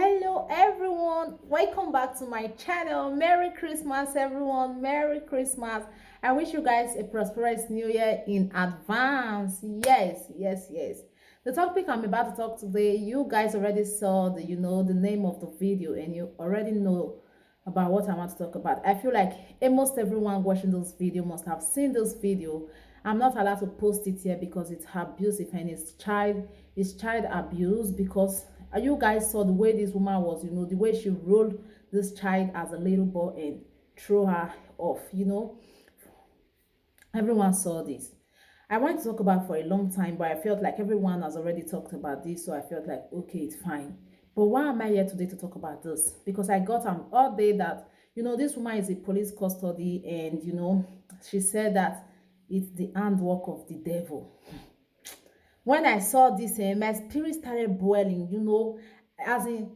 Hello everyone, welcome back to my channel. Merry Christmas everyone, Merry Christmas. I wish you guys a prosperous new year in advance. Yes. The topic I'm about to talk today, you guys already saw the name of the video, and you already know about what I want to talk about. I feel like almost everyone watching this video must have seen this video. I'm not allowed to post it here because it's abusive and it's child abuse, because you guys saw the way this woman was, the way she rolled this child as a little boy and threw her off. Everyone saw this. I wanted to talk about for a long time, but I felt like everyone has already talked about this, so I felt like, okay, it's fine. But why am I here today to talk about this? Because I got an update that, this woman is in police custody, and, she said that it's the handwork of the devil. When I saw this, my spirit started boiling, as in,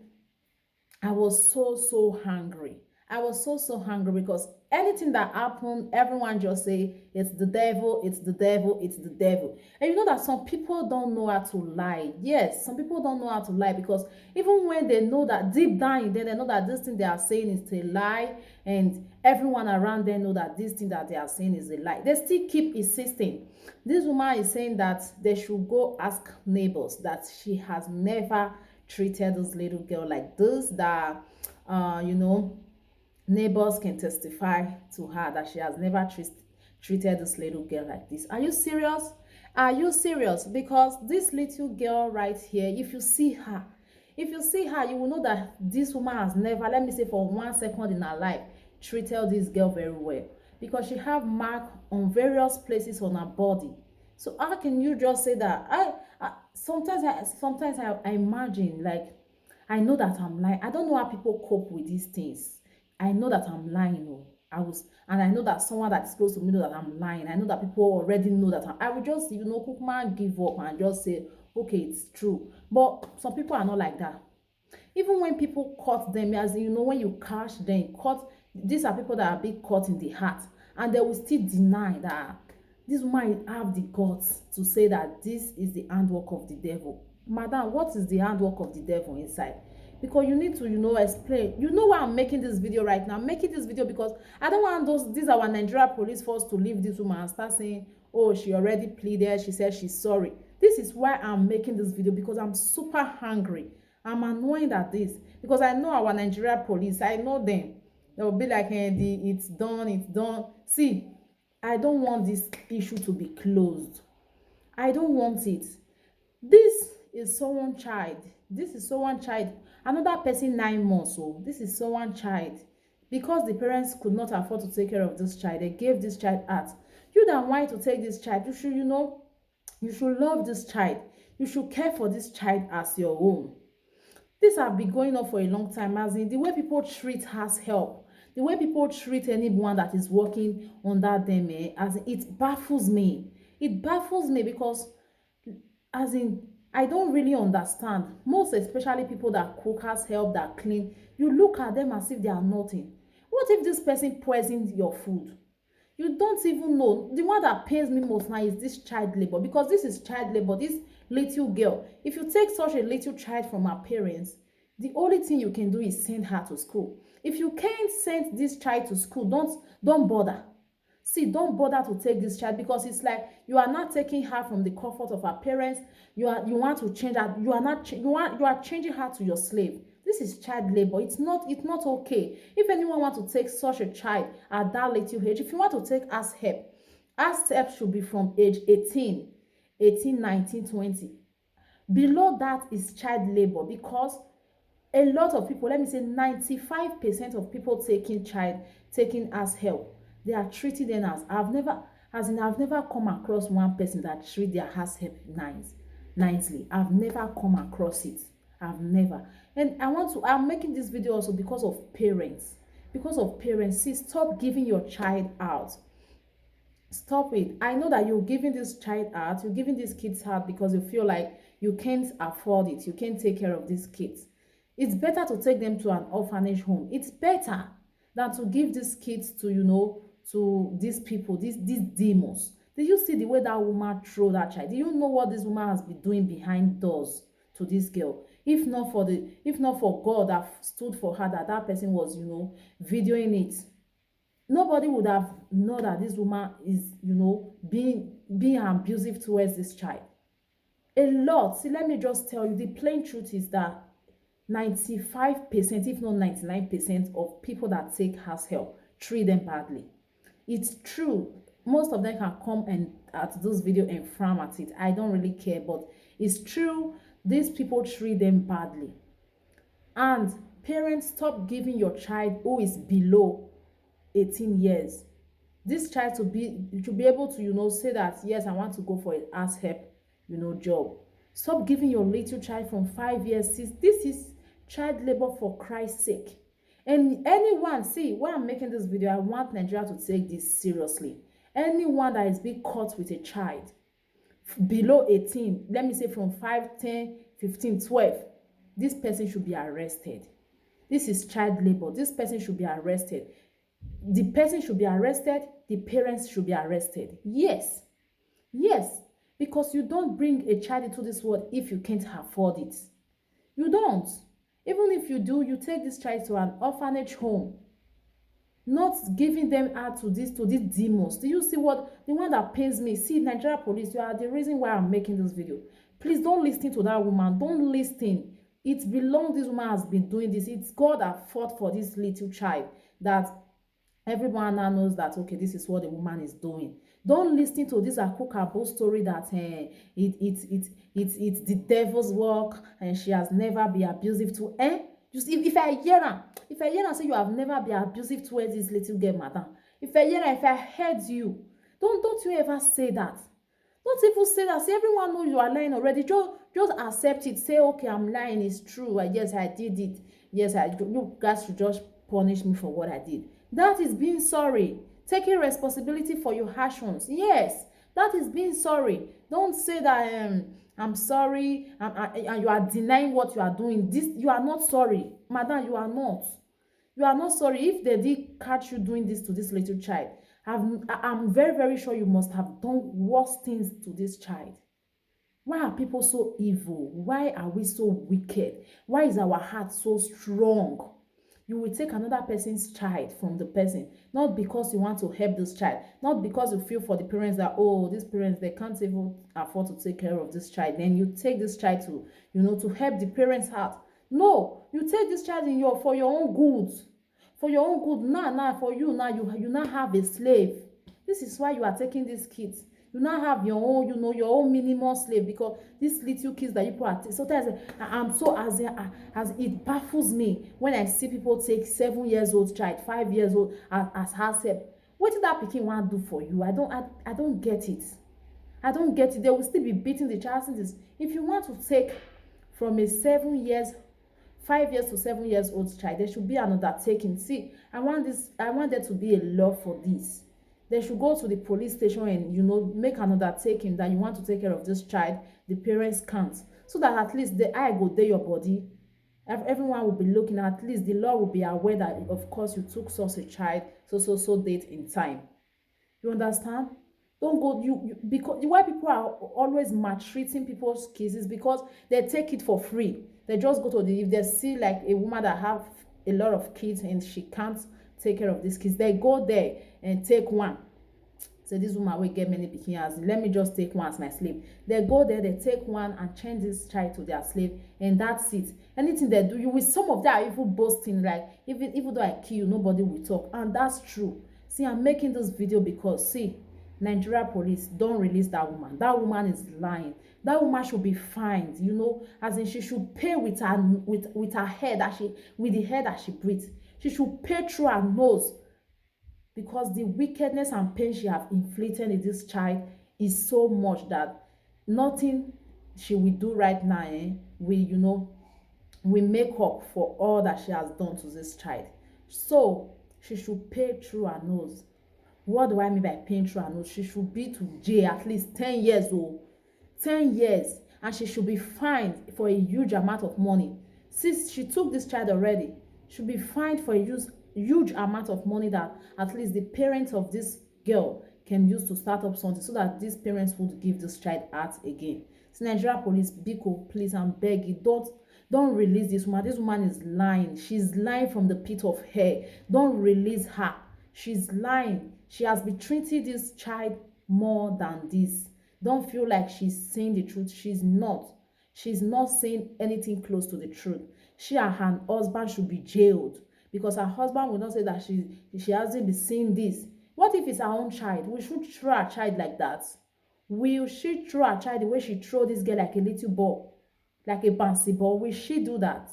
I was so hungry. I was so hungry because anything that happened, everyone just say it's the devil, it's the devil, it's the devil. And you know that some people don't know how to lie. Yes, some people don't know how to lie, because even when they know that deep down in them, they know that this thing they are saying is a lie, and everyone around them know that this thing that they are saying is a lie, they still keep insisting. This woman is saying that they should go ask neighbors, that she has never treated this little girl like this, that uh you know neighbors can testify to her that she has never treated this little girl like this. Are you serious? Are you serious? Because this little girl right here, if you see her, you will know that this woman has never, let me say, for 1 second in her life, treated this girl very well, because she have mark on various places on her body. So how can you just say that? I imagine, like, I know that I'm lying. I don't know how people cope with these things. I know that I'm lying. Oh, and I know that someone that is close to me know that I'm lying. I know that people already know that I will just, kukuma give up and just say, okay, it's true. But some people are not like that. Even when people cut them, as when you catch them, cut, these are people that are being caught in the heart, and they will still deny that this woman have the guts to say that this is the handwork of the devil. Madam, what is the handwork of the devil inside? Because you need to, explain. You know why I'm making this video right now? I'm making this video because I don't want these our Nigeria police force to leave this woman and start saying, oh, she already pleaded, she said she's sorry. This is why I'm making this video, because I'm super hungry. I'm annoyed at this, because I know our Nigeria police. I know them. They'll be like, it's done, it's done. See, I don't want this issue to be closed. I don't want it. This is someone child. This is someone child. Another person 9 months. So this is someone child. Because the parents could not afford to take care of this child, they gave this child out. You that want to take this child, you should, you should love this child. You should care for this child as your own. This have been going on for a long time, as in the way people treat has help, the way people treat anyone that is working under them, as in, it baffles me. It baffles me because, as in, I don't really understand. Most especially people that cook has help, that clean, you look at them as if they are nothing. What if this person poisoned your food? You don't even know. The one that pains me most now is this child labor, because this is child labor. This little girl, if you take such a little child from her parents, the only thing you can do is send her to school. If you can't send this child to school, don't bother. See, don't bother to take this child, because it's like you are not taking her from the comfort of her parents. You want to change her. You are not you are changing her to your slave. This is child labor. It's not okay. If anyone want to take such a child at that little age, if you want to take as help should be from age 18, 19, 20. Below that is child labor, because a lot of people, let me say 95% of people taking as help, they are treating them as, I've never come across one person that treat their as help nicely. I've never come across it. I've never. And I'm making this video also because of parents. Because of parents. See, stop giving your child out. Stop it. I know that you're giving this child out, you're giving these kids out because you feel like you can't afford it, you can't take care of these kids. It's better to take them to an orphanage home. It's better than to give these kids to, to these people, these demons. Did you see the way that woman threw that child? Do you know what this woman has been doing behind doors to this girl? If not for God that stood for her, that person was, videoing it, nobody would have known that this woman is, being abusive towards this child. A lot. See, let me just tell you, the plain truth is that 95%, if not 99% of people that take house help treat them badly. It's true. Most of them can come and at this video and frown at it. I don't really care, but it's true. These people treat them badly. And parents, stop giving your child who is below 18 years. This child should be able to, say that, yes, I want to go for a house help, job. Stop giving your little child from 5 years. This is child labor, for Christ's sake. And anyone, see, when I'm making this video, I want Nigeria to take this seriously. Anyone that is being caught with a child below 18, let me say from 5, 10, 15, 12, this person should be arrested. This is child labor. This person should be arrested. The person should be arrested. The parents should be arrested. Yes. Because you don't bring a child into this world if you can't afford it. You don't. Even if you do, you take this child to an orphanage home, not giving them out to these demons. Do you see what the one that pains me? See, Nigeria police, you are the reason why I'm making this video. Please don't listen to that woman. Don't listen. It belongs. This woman has been doing this. It's God that fought for this little child, that everyone now knows that, okay, this is what the woman is doing. Don't listen to this Akukabo story that it's the devil's work and she has never been abusive to. Just if I hear her say you have never been abusive towards this little girl, madam. If I heard you, don't you ever say that. Don't even say that. See, everyone knows you are lying already. Just accept it. Say, okay, I'm lying. It's true. Yes, I did it. Yes, you guys should just punish me for what I did. That is being sorry. Taking responsibility for your actions. Yes, that is being sorry. Don't say that I'm sorry and you are denying what you are doing. This, you are not sorry. Madam, you are not. You are not sorry. If they did catch you doing this to this little child, I'm very, very sure you must have done worse things to this child. Why are people so evil? Why are we so wicked? Why is our heart so strong? You will take another person's child from the person, not because you want to help this child, not because you feel for the parents that, oh, these parents, they can't even afford to take care of this child. Then you take this child to, to help the parents out. No, you take this child for your own good. For your own good. Now, for you, now you now have a slave. This is why you are taking these kids. You now have your own, your own minimal slave, because these little kids that you put at, sometimes I'm so as it baffles me when I see people take 7 years old child, 5 years old as herself. What did that pikin want to do for you? I don't get it. I don't get it. They will still be beating the child since this. If you want to take from a 5 years to 7 years old child, there should be an undertaking. See, I want there to be a law for this. They should go to the police station and, make an undertaking that you want to take care of this child. The parents can't. So that at least the eye go there your body. Everyone will be looking. At least the law will be aware that, of course, you took such a child so date in time. You understand? Don't go, because why people are always maltreating people's kids is because they take it for free. They just go to if they see like a woman that have a lot of kids and she can't take care of these kids, they go there and take one. So this woman will get many pikin as, let me just take one as my slave. They go there, they take one and change this child to their slave, and that's it. Anything they do, you with some of them are even boasting, like, even though I kill you, nobody will talk. And that's true. See, I'm making this video because, see, Nigeria police, don't release that woman. That woman is lying. That woman should be fined, as in she should pay with her head with the hair that she breathes. She should pay through her nose, because the wickedness and pain she have inflicted in this child is so much that nothing she will do right now will make up for all that she has done to this child. So she should pay through her nose. What do I mean by paying through her nose? She should be to jail at least 10 years old. 10 years. And she should be fined for a huge amount of money. Since she took this child already, she should be fined for a huge amount of money that at least the parents of this girl can use to start up something, so that these parents would give this child out again. So Nigeria police, Biko, please, I'm begging, Don't release this woman. This woman is lying. She's lying from the pit of hell. Don't release her. She's lying. She has been treating this child more than this. Don't feel like she's saying the truth. She's not. She's not saying anything close to the truth. She and her husband should be jailed because her husband will not say that she hasn't been seeing this. What if it's her own child? We should throw her child like that. Will she throw her child the way she throw this girl like a little ball, like a bouncy ball? Will she do that?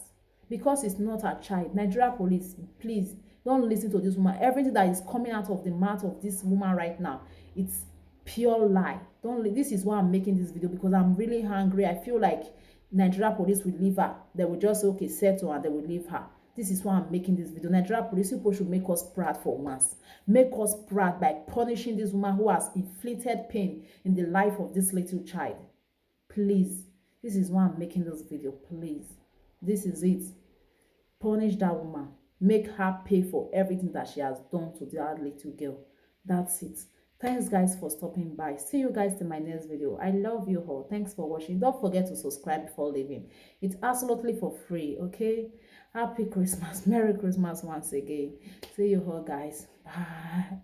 Because it's not her child. Nigeria police, please don't listen to this woman. Everything that is coming out of the mouth of this woman right now, it's pure lie. Don't. This is why I'm making this video, because I'm really hungry. I feel like Nigeria police will leave her. They will just say, okay, settle, and they will leave her. This is why I'm making this video. Nigeria police people should make us proud for once. Make us proud by punishing this woman who has inflicted pain in the life of this little child. Please. This is why I'm making this video. Please. This is it. Punish that woman. Make her pay for everything that she has done to that little girl. That's it. Thanks guys for stopping by. See you guys in my next video. I love you all. Thanks for watching. Don't forget to subscribe before leaving. It's absolutely for free, okay? Happy Christmas. Merry Christmas once again. See you all guys. Bye.